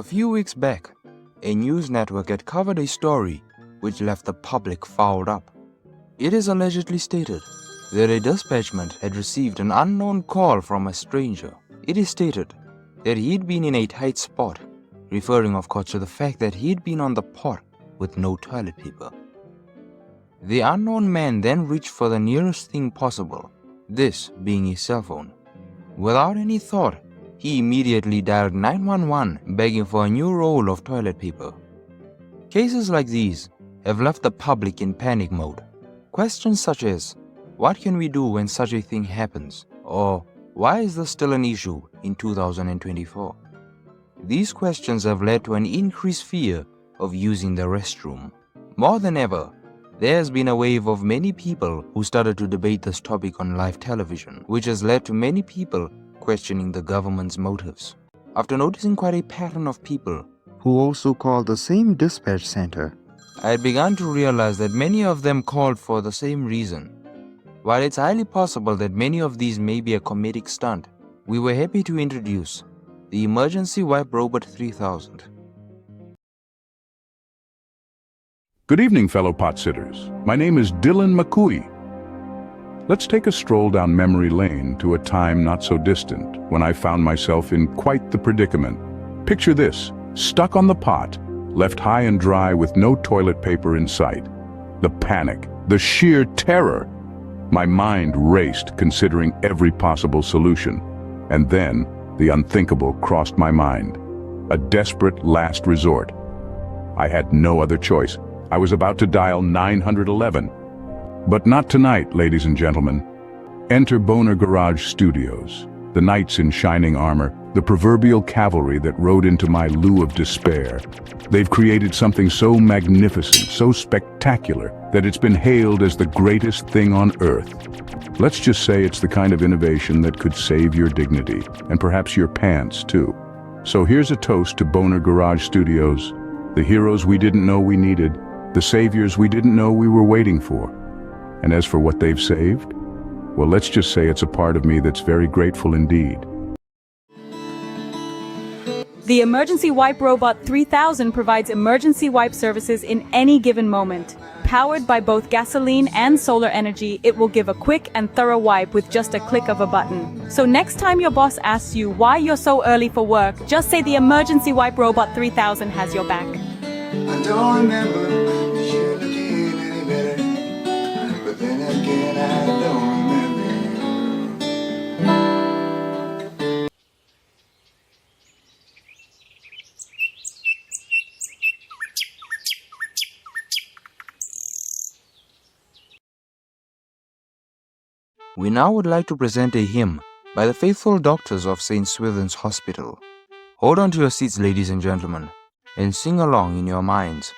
A few weeks back, a news network had covered a story which left the public fouled up. It is allegedly stated that a dispatchman had received an unknown call from a stranger. It is stated that he'd been in a tight spot, referring of course to the fact that he'd been on the pot with no toilet paper. The unknown man then reached for the nearest thing possible, this being his cell phone. Without any thought, he immediately dialed 911 begging for a new roll of toilet paper. Cases like these have left the public in panic mode. Questions such as, what can we do when such a thing happens? Or, why is this still an issue in 2024? These questions have led to an increased fear of using the restroom. More than ever, there has been a wave of many people who started to debate this topic on live television, which has led to many people questioning the government's motives. After noticing quite a pattern of people who also called the same dispatch center, I had begun to realize that many of them called for the same reason. While it's highly possible that many of these may be a comedic stunt, we were happy to introduce the Emergency Wipe Robot 3000. Good evening, fellow pot sitters. My name is Dylan McCooey. Let's take a stroll down memory lane to a time not so distant when I found myself in quite the predicament. Picture this, stuck on the pot, left high and dry with no toilet paper in sight. The panic, the sheer terror. My mind raced, considering every possible solution. And then, the unthinkable crossed my mind. A desperate last resort. I had no other choice. I was about to dial 911. But not tonight, ladies and gentlemen. Enter Boner Garage Studios, the knights in shining armor, the proverbial cavalry that rode into my loo of despair. They've created something so magnificent, so spectacular, that it's been hailed as the greatest thing on earth. Let's just say it's the kind of innovation that could save your dignity, and perhaps your pants too. So here's a toast to Boner Garage Studios, the heroes we didn't know we needed, the saviors we didn't know we were waiting for. And as for what they've saved, well, let's just say it's a part of me that's very grateful indeed. The Emergency Wipe Robot 3000 provides emergency wipe services in any given moment. Powered by both gasoline and solar energy, it will give a quick and thorough wipe with just a click of a button. So next time your boss asks you why you're so early for work, just say the Emergency Wipe Robot 3000 has your back. I don't remember you looking any better, but then again I don't remember. We now would like to present a hymn by the faithful doctors of St. Swithin's Hospital. Hold on to your seats, ladies and gentlemen, and sing along in your minds.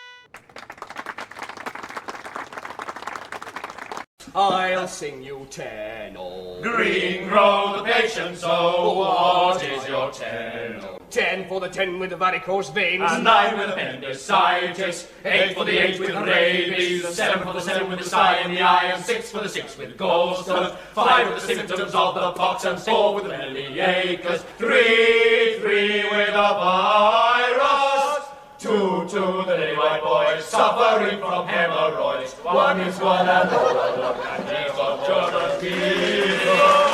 I'll sing you tenor. Green grow the patients, oh, what is your tenor? 10 for the 10 with the varicose veins. And 9 with appendicitis, 8 for the 8 with rabies, 7 for the 7 with the sty in the eye, and 6 for the 6 with gallstones, 5 with the symptoms of the pox, and 4 with the belly acres, 3 with a virus, 2 the little white boy suffering from hemorrhoids, 1 is one and all, and he's of Jordan fever.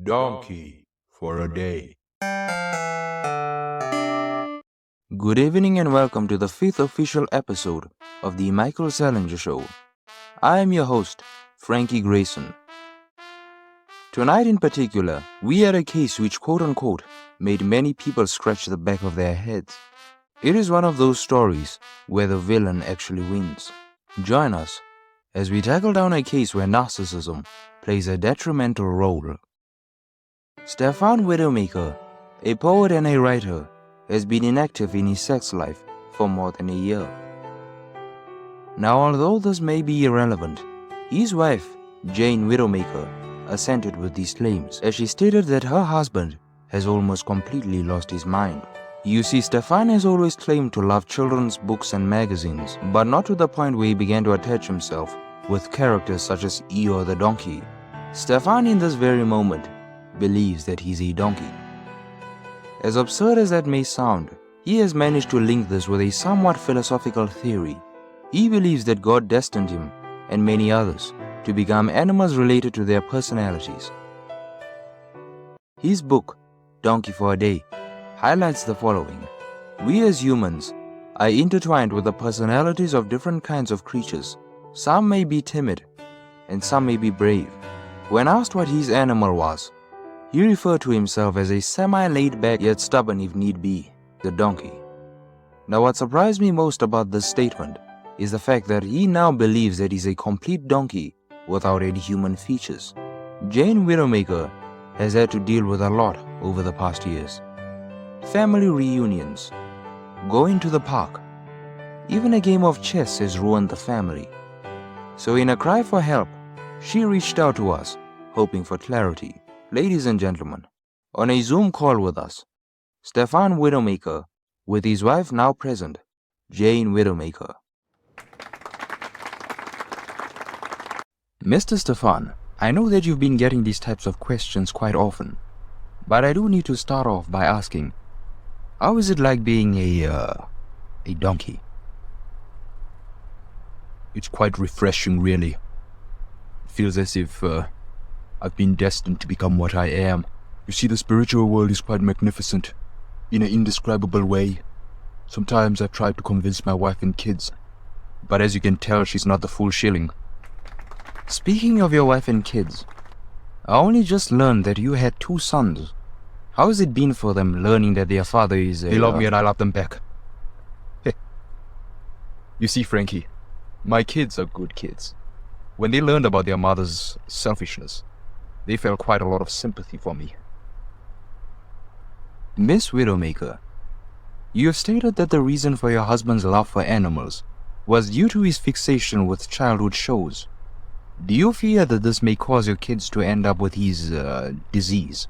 Donkey for a day. Good evening and welcome to the 5th official episode of the Micheal Salinger Show. I am your host, Frankie Grayson. Tonight in particular, we had a case which quote-unquote made many people scratch the back of their heads. It is one of those stories where the villain actually wins. Join us as we tackle down a case where narcissism plays a detrimental role. Stefan Widowmaker, a poet and a writer, has been inactive in his sex life for more than a year. Now, although this may be irrelevant, his wife, Jane Widowmaker, assented with these claims as she stated that her husband has almost completely lost his mind. You see, Stefan has always claimed to love children's books and magazines, but not to the point where he began to attach himself with characters such as Eeyore the donkey. Stefan in this very moment believes that he's a donkey. As absurd as that may sound, he has managed to link this with a somewhat philosophical theory. He believes that God destined him, and many others, to become animals related to their personalities. His book, Donkey for a Day, highlights the following. We as humans are intertwined with the personalities of different kinds of creatures. Some may be timid, and some may be brave. When asked what his animal was, he referred to himself as a semi-laid-back yet stubborn if need be, the donkey. Now what surprised me most about this statement is the fact that he now believes that he's a complete donkey without any human features. Jane Widowmaker has had to deal with a lot over the past years. Family reunions, going to the park, even a game of chess has ruined the family. So in a cry for help, she reached out to us, hoping for clarity. Ladies and gentlemen, on a Zoom call with us, Stefan Widowmaker with his wife now present, Jane Widowmaker. Mr. Stefan, I know that you've been getting these types of questions quite often, but I do need to start off by asking, how is it like being a donkey? It's quite refreshing, really. It feels as if I've been destined to become what I am. You see, the spiritual world is quite magnificent, in an indescribable way. Sometimes I've tried to convince my wife and kids, but as you can tell, she's not the full shilling. Speaking of your wife and kids, I only just learned that you had 2 sons. How has it been for them learning that their father is a... They love me and I love them back. Hey. You see, Frankie, my kids are good kids. When they learned about their mother's selfishness, they felt quite a lot of sympathy for me. Miss Widowmaker, you have stated that the reason for your husband's love for animals was due to his fixation with childhood shows. Do you fear that this may cause your kids to end up with his disease?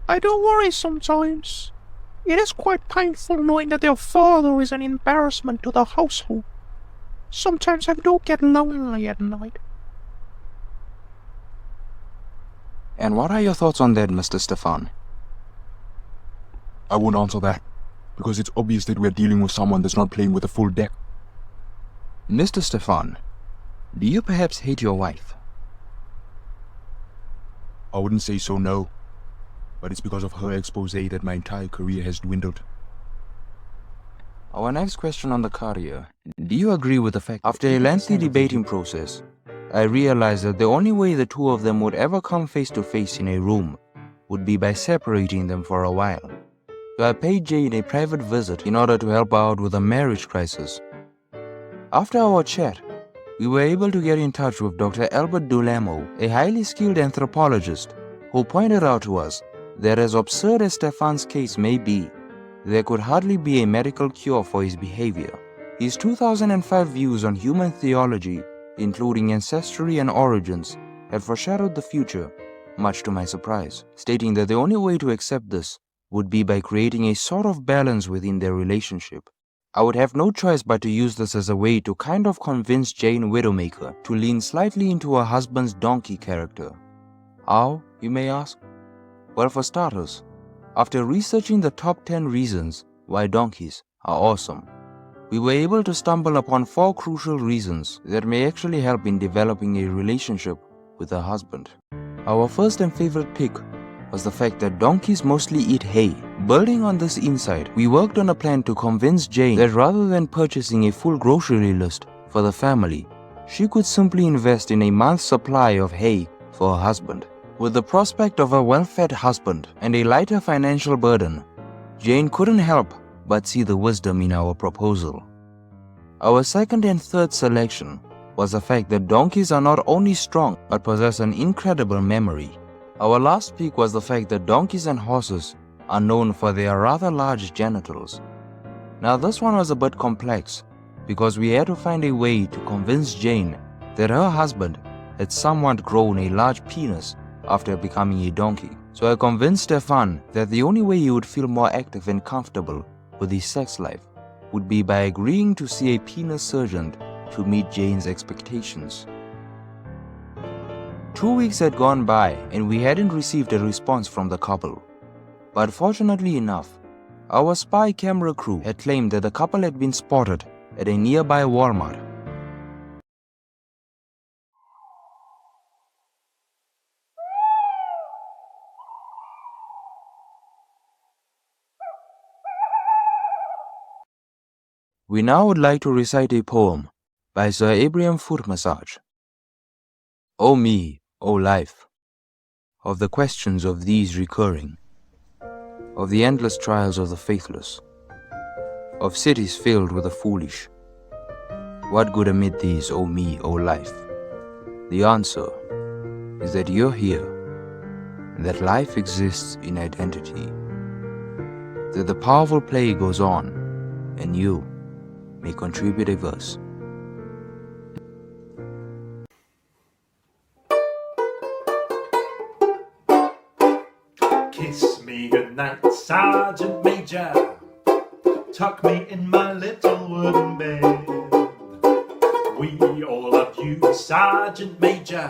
I do worry sometimes. It is quite painful knowing that their father is an embarrassment to the household. Sometimes I do get lonely at night. And what are your thoughts on that, Mr. Stefan? I won't answer that, because it's obvious that we're dealing with someone that's not playing with a full deck. Mr. Stefan, do you perhaps hate your wife? I wouldn't say so, no. But it's because of her expose that my entire career has dwindled. Our next question on the card here. Do you agree with the fact after a lengthy debating process, I realized that the only way the 2 of them would ever come face to face in a room would be by separating them for a while. So I paid Jane a private visit in order to help her out with a marriage crisis. After our chat, we were able to get in touch with Dr. Albert Dulamo, a highly skilled anthropologist, who pointed out to us that as absurd as Stefan's case may be, there could hardly be a medical cure for his behavior. His 2005 views on human theology, including ancestry and origins, had foreshadowed the future, much to my surprise, stating that the only way to accept this would be by creating a sort of balance within their relationship. I would have no choice but to use this as a way to kind of convince Jane Widowmaker to lean slightly into her husband's donkey character. How, you may ask? Well, for starters, after researching the top 10 reasons why donkeys are awesome, we were able to stumble upon 4 crucial reasons that may actually help in developing a relationship with her husband. Our first and favorite pick was the fact that donkeys mostly eat hay. Building on this insight, we worked on a plan to convince Jane that rather than purchasing a full grocery list for the family, she could simply invest in a month's supply of hay for her husband. With the prospect of a well-fed husband and a lighter financial burden, Jane couldn't help but see the wisdom in our proposal. Our second and third selection was the fact that donkeys are not only strong but possess an incredible memory. Our last pick was the fact that donkeys and horses are known for their rather large genitals. Now this one was a bit complex because we had to find a way to convince Jane that her husband had somewhat grown a large penis after becoming a donkey. So I convinced Stefan that the only way he would feel more active and comfortable with his sex life would be by agreeing to see a penis surgeon to meet Jane's expectations. 2 weeks had gone by and we hadn't received a response from the couple. But fortunately enough, our spy camera crew had claimed that the couple had been spotted at a nearby Walmart. We now would like to recite a poem by Sir Abraham Foot Massage. O me, O life, of the questions of these recurring, of the endless trials of the faithless, of cities filled with the foolish. What good amid these, O me, O life? The answer is that you're here, and that life exists in identity, that the powerful play goes on, and you may contribute a verse. Kiss me goodnight, Sergeant Major. Tuck me in my little wooden bed. We all love you, Sergeant Major.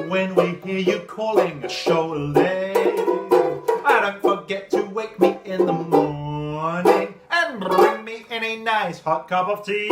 When we hear you calling a Cholet, don't forget to wake me in the morning and bring me in a nice hot cup of tea.